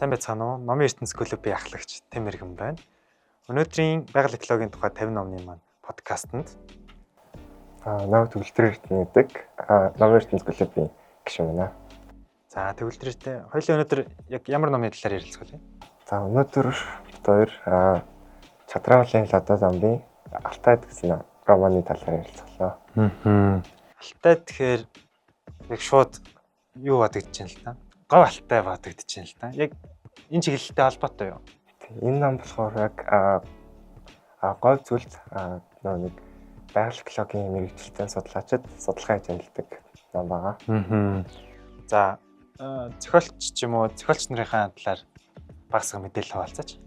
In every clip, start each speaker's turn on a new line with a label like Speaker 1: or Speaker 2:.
Speaker 1: Сайн байцгаана уу? Номын ертөнц клубын ахлагч Тэм Эргэн байна. Өнөөдрийн байгаль экологийн тухай 50 номны маань подкастэнд
Speaker 2: намайг төгөлдөр гэдэг номын ертөнц клубын гишүүн байна.
Speaker 1: За төгөлдртэй хоёулаа өнөөдөр яг ямар номны талаар ярилцах вэ?
Speaker 2: За өнөөдөр хоёр Чадраалын Лодо зомбийн Алтайд гэсэн романы талаар ярилцлаа.
Speaker 1: Алтай тэгэхээр яг шууд юу бодогдож байна л та? Гов алтай бодогдож байна л та. Яг энэ чиглэлтэй холбоотой юу?
Speaker 2: Энэ ном болохоор яг говь зүйлд нэг байгаль экологийн мэргэжилтийн судлаачид судалгаа хийж ажилладаг ном байгаа.
Speaker 1: За зохиолч ч юм уу зохиолч нарын талаар багасга мэдээлэл хуваалцаач.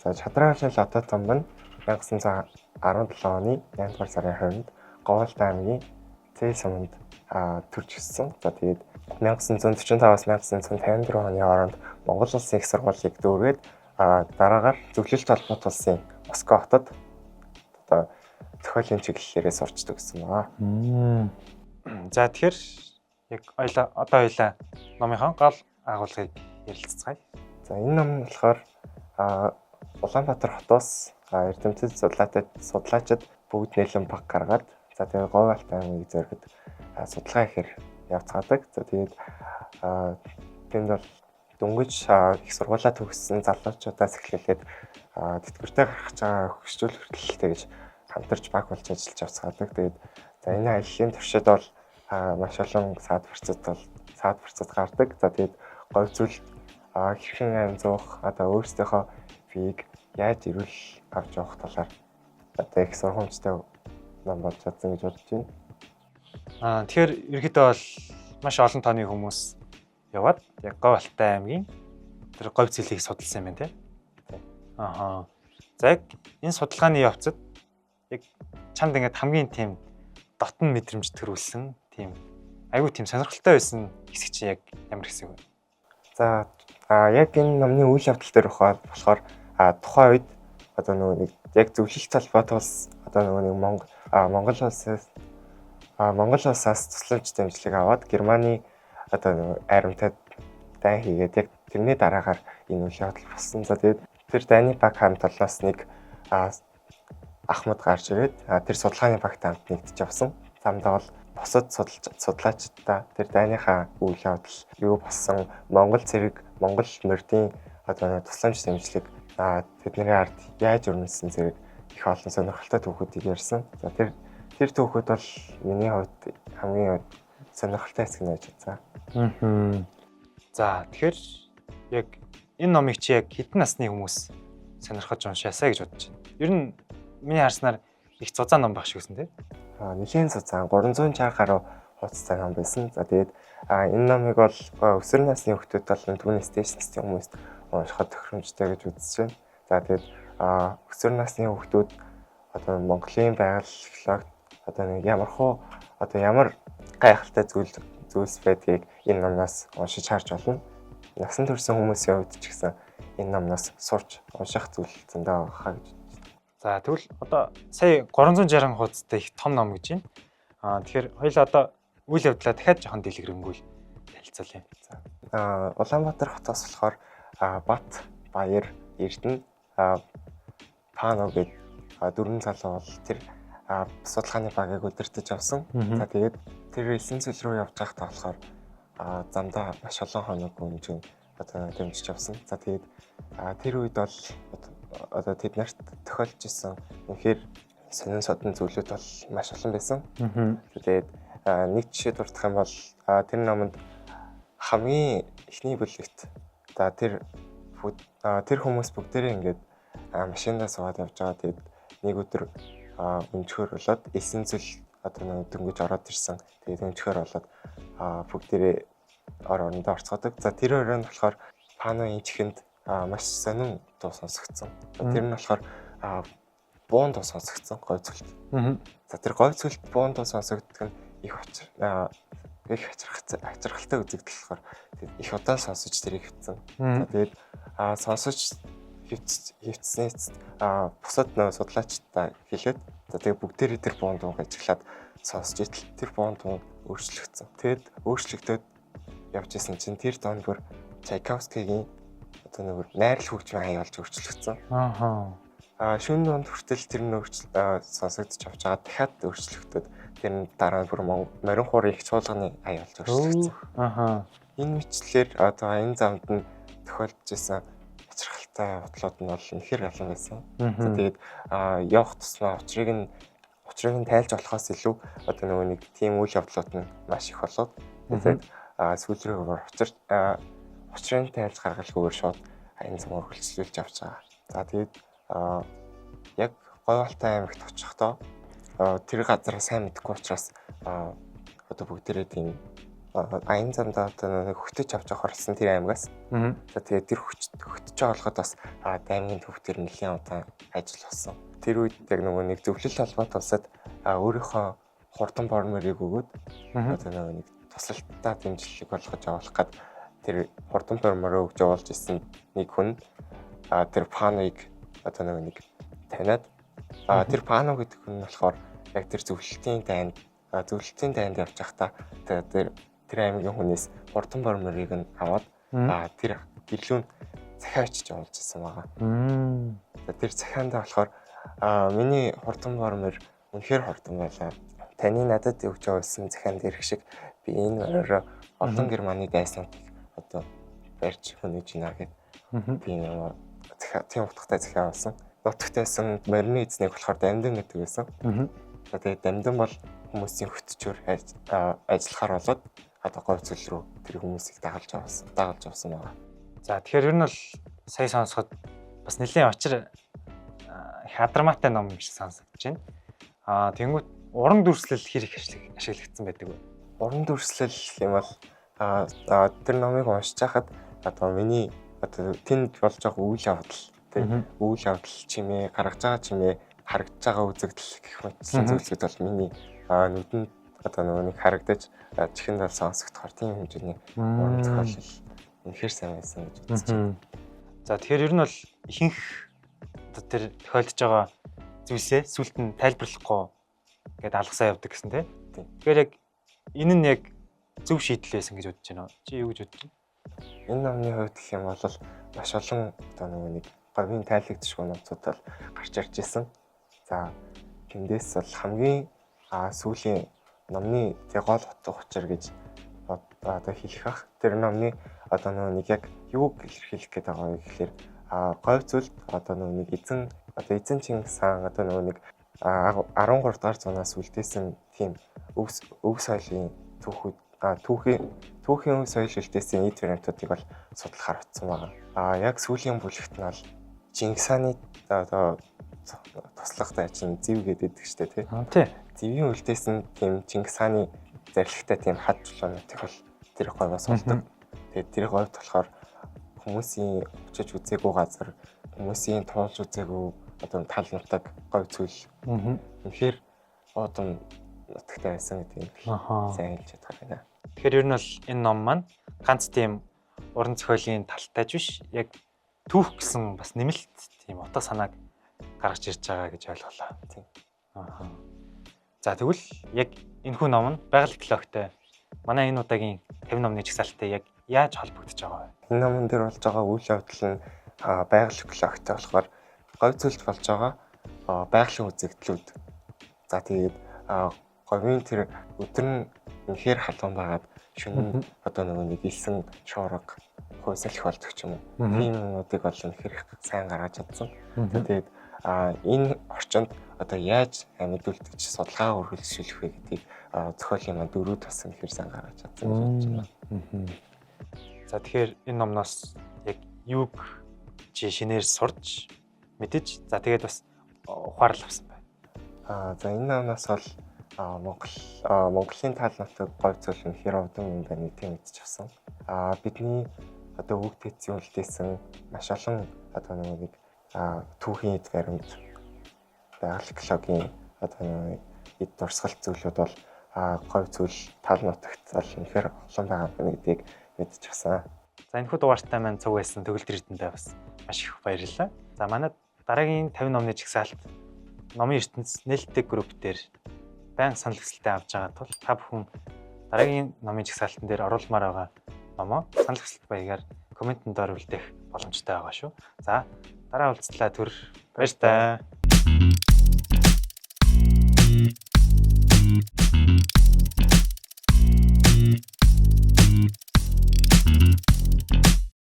Speaker 2: За Чадраалын Лодо зомб нь 1917 оны 8 дугаар сарын 20-нд Говьалтай аймгийн Зээл суманд төрж өссөн. За тэгээд 1945-аас 1954 оны хооронд Монгол улсын их сургуулийг дүүргээд дараагаар Зөвлөлт холбоот улсын Москва хотод зохиолын чиглэлээрээ сурчдаг гэсэн байна.
Speaker 1: За тэгэхээр яг одоо хоёлаа номынхон гол агуулгыг ярилцгаая.
Speaker 2: За энэ ном нь болохоор Улаанбаатар хотоос эрдэмтэд судлаачид бүгд нийлэн баг гаргаад за тэгээд Говьалтай аймгийг зөргөд судалгаа хийхээр явцгаадаг. За тэгээд тэнд бол дөнгөж их сургуулаа төгссөн залуучуудаас эхлээд тэтгэвртэй гаргаж байгаа хөгжүүл хүртэл тэгж хамтарч баг болж ажиллаж явцгаадаг. Тэгээд за энэ аяллаа туршид бол маш олон саад барцад гардаг. За тэгээд говь зүйлд хэрхэн амжуух өөрсдийнхөө биеийг яаж ирүүл авч явах талаар их сургамжтай ном болж чадсан гэж бодож байна.
Speaker 1: Тэгэхээр ерөнхийдөө бол маш олон тооны хүмүүс яваад яг Говьалтай аймгийн тэр говь зүйлийг судалсан юм байна тийм. За яг энэ судалгааны явцад яг чамд ингээд хамгийн тийм дотн мэдрэмж төрүүлсэн тийм айгүй тийм сонирхолтой байсан хэсэг чи яг ямар хэсэг вэ?
Speaker 2: За яг энэ номны үйл явдал дээр болохоор тухайн үед нэг яг зөвлөлт холбоот улс нэг Монгол улсаас тусламж дэмжлэг аваад Германы айрамтайд дайн хийгээд яг тэрний дараагаар энэ үйл явдал болсон. За тэгээд тэр дайны баг хамт олноос нэг ахмад гарч ирээд тэр судалгааны багт хамт нэгдэж явсан. Замдаа бол бусад судлаачдаа тэр дайныхаа үйл явдал юу болсон, Монгол зэрэг Монгол мордын тусламж дэмжлэг тэдний ард яаж өрнөсөн зэрэг их олон сонирхолтой түүхүүдийг ярьсан. За тэр түүхүүд бол миний хувьд хамгийн сонирхолтой хэсэг нь байж байна.
Speaker 1: За тэгэхээр яг энэ номыг чи яг хэдэн насны хүмүүс сонирхож уншаасаа гэж бодож байна. Ер нь миний харснаар их зузаан ном баг шиг үсэн тийм.
Speaker 2: Нэлийн зузаан 360 гаруй хуудастай ном байсан. За тэгээд энэ номыг бол өсвөр насны хүүхдүүд болон түүнээс дээш насны хүмүүс уншихад тохиромжтой гэж үзэж байна. За тэгээд өсвөр насны хүүхдүүд Монголын байгаль экологид ямар гайхалтай зүйлс байдгийг энэ номноос уншиж харж болно. Насан турш хүмүүсийн хувьд ч гэсэн энэ номноос сурч унших зүйл зөндөө байгаа гэж.
Speaker 1: За тэгвэл одоо сая 360 хуудастай их том ном гэж байна. Тэгэхээр хоёул одоо үйл явдлаа дахиад жоохон дэлгэрэнгүй танилцуулъя.
Speaker 2: За Улаанбаатар хотоос болохоор Бат, Баяр, Эрдэнэ, Пано гэдэг дөрвөн залуу бол тэр судалгааны багийг удирдах авсан. За тэгээд тэр элсэн зүйл рүү явж байхдаа болохоор замдаа маш олон хоног хэмжээ дэмжиж авсан. За тэгээд тэр үед бол тэд нарт тохиолж исэн үнэхээр сонин содон зүйлүүд бол маш олон байсан. Тэгээд нэг жишээ дурдах юм бол тэр номонд хамгийн эхний бүлэгт тэр хүмүүс бүгдээрээ ингээд машиндаа суугаад явж байгаа. Тэгээд нэг өдөр өнчхөр болоод элсэн зүйл дөнгөж ороод ирсэн. Тэгээд өнчхөр болоод бүгдээрээ орондоо орцгоодог. За тэр өрөөнд болохоор Пано инчхэнд маш сонин дуу сонсогдсон. Тэр нь болохоор буун дуу сонсогдсон говь зүйлт. За тэр говь зүйлт буун дуу сонсогддог нь их хачирхалтай үзэгдэл болохоор их удаан сонсож тэрийг хөвцөн. Тэгээд сонсож хөвцснээс бусад судлаачдаа хэлээд тэгээд бүгдээрээ тэр буун дууг ажиглаад сонсож итэл тэр буун дуу өөрчлөгдсөн. Тэгэд өөрчлөгдөд явж исэн чинь тэр доон бүр Чайковскигийн одоо нэг найрал хөгжмийн хаяа болж өөрчлөгдсөн.
Speaker 1: Ааха.
Speaker 2: Шөнө донд хүртэл тэр нь сонсогдож авч байгаа дахиад өөрчлөгдөд тэр нь дараа нь бүр морин хуурын их чуулганы хаяа болж өөрчлөгдсөн.
Speaker 1: Ааха.
Speaker 2: Энэ мэтлэр одоо энэ замд нь тохиолдож исэн бачирхалтай бодлоод нь бол үнэхээр ялан байсан. Тэгээд явах тусмаа учрыг нь тайлж болохоос илүү одоо нөгөө нэг тийм үйл явдлууд нь маш их болоод тэгээд сүүл рүү учрыг тайлж гаргалгүйгээр шууд энэ зам үргэлжлүүлж авч байгаа. За тэгээд яг Говьалтай аймагт очихдоо тэр газар сайн мэдэхгүй учраас одоо бүгдээрээ тийм аян замдаа одоо хөтөж авч явах орсон тэр аймагаас. За тэгээд тэр хөтөж олоход бас даймгийн төв төр нэлийн удаан ажил болсон. Тэр үед яг нөгөө нэг зөвлөл холбоот улсад өөрийнхөө хурдан борморыг өгөөд одоо нөгөө нэг туслалтаа дэмжлэг болгож явуулах гээд тэр хурдан бормороо өгж явуулж исэн нэг хүн тэр паноыг одоо нөгөө нэг таниад тэр пано гэдэг хүн нь болохоор яг тэр зөвлөлтийн дайнд явж байхдаа тэр аймгийн хүнээс хурдан борморыг нь аваад тэр гэлүүн захиа очиж явуулж исэн байгаа. Тэр захиандаа болохоор миний хурдан бормор үнэхээр хурдан байлаа. Таны надад өгч явуулсан захианд ирэх шиг би энэ оройроо олон Германы дайснуудыг одоо барьж хөнөж гинэ гэдэг. Би нэг тийм утгатай захиа авсан. Нутагтайсан морины эзнэг болохоор дамдин гэдэг байсан. Тэгээд дамдин бол хүмүүсийн хөтчөөр ажиллахаар болоод одоо говь цөл рүү тэр хүмүүсийг дагалж авсан байгаа.
Speaker 1: За тэгэхээр ер нь бол сая сонсоход бас нэлийн очир хадрамаатай ном юм шиг сонсогдож байна. Тэнгүүт уран дүрслэл хэр их ашиглагдсан байдаг вэ?
Speaker 2: Уран дүрслэл юм бол тэр номыг уншиж хахад одоо миний одоо тэнд болж байгаа үйл явдал чимээ гаргаж байгаа чимээ харагдаж байгаа үзэгдэл гэх мэтсэн зүйлсүүд бол миний нүдэнд одоо нэг харагдаж чихэнд бол сонсогдохоор тийм хэмжээний уран зохиолол үнэхээр сайн байсан гэж үзэж байна.
Speaker 1: За тэгэхээр ер нь бол ихэнх одоо тэр тохиолдож байгаа зүйлсээ сүлд нь тайлбарлахгүй гэдэг алгасаа явдаг гэсэн тийм. Тэгэхээр яг энэ нь яг зөв шийдэл байсан гэж бодож байна. Чи юу гэж бодож байна?
Speaker 2: Энэ номны хувьд гэх юм бол маш олон одоо нэг говийн тайлагдшгүй нууцуд бол гарч ирж ирсэн. За тэндээс бол хамгийн сүүлийн номны гол утга учир гэж одоо хэлэх ах. Тэр номны одоо нэг яг юу илэрхийлэх гээд байгаа вэ гэхээр говь зүйлд одоо нэг эзэн Чингис хаан одоо нэг 13 дугаар зуунаас үлдээсэн тийм өв соёлын түүхийн өв соёл үлдээсэн эд баримтуудыг бол судлахаар утсан байгаа. Яг сүүлийн бүлэгт нь бол Чингис хааны одоо туслахтай чинь зэв гэдэг штэ тий. Зэвийн үлдээсэн тийм Чингис хааны зарилгатай тийм хад чулуунуудыг бол тэр говьоос олдог. Тэгээд тэр говьд болохоор хүмүүсийн очиж үзээгүй газар, хүмүүсийн туулж үзээгүй одоо тал нутаг говь зүйл. Үнэхээр одон нутагтай байсан гэдэг нь сайн хэлж чадах юм байна.
Speaker 1: Тэгэхээр ер нь бол энэ ном маань ганц тийм уран зохиолын талтай биш, яг түүх гэсэн бас нэмэлт тийм утга санааг гаргаж ирж байгаа гэж ойлголоо.
Speaker 2: Тийм.
Speaker 1: За тэгвэл яг энэхүү ном нь байгаль экологитой манай энэ удаагийн 50 номны жагсаалттай яг яаж холбогдож байгаа вэ?
Speaker 2: Энэ номон дээр болж байгаа үйл явдал нь байгаль экологитой болохоор говь зүйлд болж байгаа байгалийн үзэгдлүүд. За тэгээд говийн тэр өдөр нь үнэхээр халуун байгаад шөнө одоо нэг илсэн шуурга хөөсөл их болдог ч юм уу. Тийм юмнуудыг бол үнэхээр их сайн гаргаж чадсан. Тэгээд энэ орчинд одоо яаж амьд үлдэж судалгаа үргэлжлүүлэх вэ гэдгийг зохиолын маань дөрөв тас үнэхээр сайн гаргаж чадсан гэж бодож байна.
Speaker 1: За тэгэхээр энэ номноос яг юуг чи шинээр сурч мэдэж за тэгээд бас ухаарл авсан байна.
Speaker 2: За энэ номноос бол Монголын тал нутаг говь зүйл үнэхээр удам юм байна тийм мэдчих авсан. Бидний одоо үг тэцийн үлдээсэн маш олон одоо нэг түүхийн эд баримт байгаль экологийн одоо эд дурсгалт зүйлүүд бол говь зүйл тал нутагт бол үнэхээр олон байгаа гэдгийг мэдчихсэн.
Speaker 1: За энэхүү дугаартай маань цуг байсан төгөлдөр эрдэнэтэй бас маш их баярлалаа. За манай дараагийн 50 номны жагсаалт номын ертөнц нээлттэй групп дээр байнга санал хүсэлтээ авч байгаа тул та бүхэн дараагийн номын жагсаалтан дээр оруулмаар байгаа номоо санал хүсэлт баягаар комментэн дээр үлдээх боломжтой байгаа шүү. За дараа уулзлаа төр баяр таа.